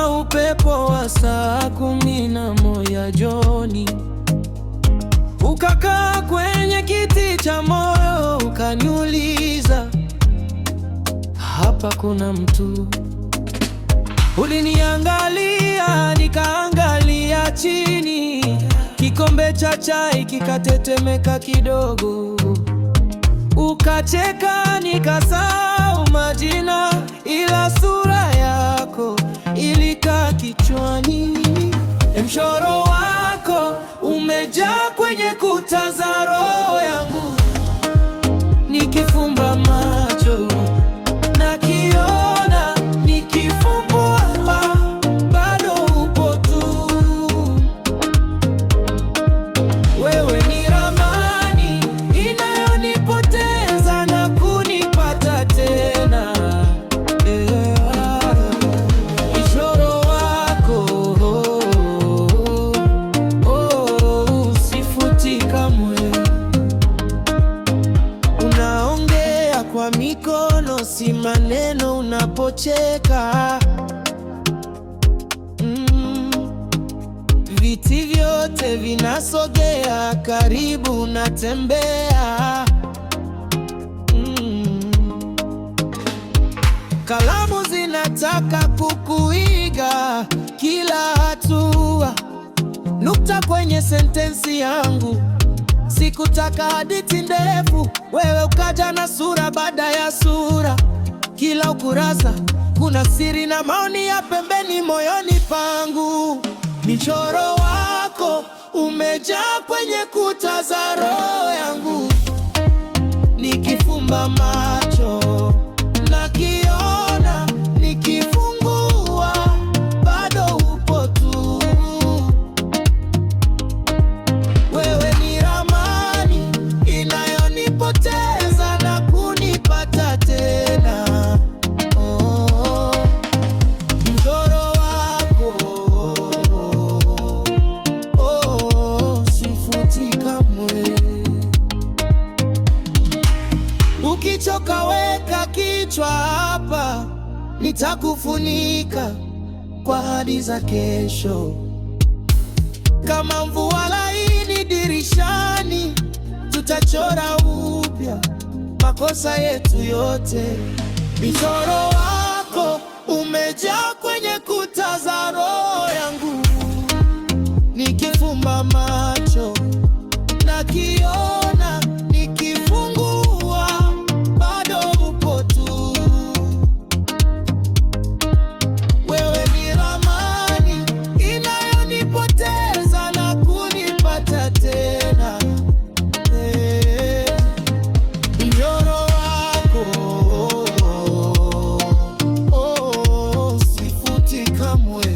kama upepo wa saa 11 jioni. Ukakaa kwenye kiti cha moyo, ukaniuliza, hapa kuna mtu? Uliniangalia, nikaangalia chini, kikombe cha chai kikatetemeka kidogo. Ukacheka, nikasahau majina, ila sura yako ilikaa kichwani. Mchoro wako umejaa kwenye kuta za roho yangu. Nikifumba macho nakiona, nikifumbua bado upo tu. Wewe ni ramani inayonipoteza na kunipata tena. Mchoro wako sifuti kamwe. Unaongea kwa mikono, si maneno unapocheka. Viti vyote vinasogea karibu, natembea. Kalamu zinataka kukuiga kila hatua, nukta kwenye sentensi yangu. Sikutaka hadithi ndefu, wewe ukaja na sura baada ya sura. Kila ukurasa kuna siri na maoni ya pembeni moyoni pangu. Michoro wako umejaa kwenye kuta za roho yangu. Nikifumba macho nakiona, nikifungua bado upo tu. Wewe ni ramani inayonipoteza na kunipata tena. Mchoro wako sifuti kamwe. Ukichoka weka kichwa hapa, nitakufunika kwa ahadi za kesho. Kama mvua laini dirishani, tutachora upya makosa yetu yote. Michoro wako umejaa kwenye kuta za roho yangu. Nikifumba macho nakiona, nikifungua bado upo tu. Wewe ni ramani inayonipoteza na kunipata tena. Mchoro wako sifuti kamwe.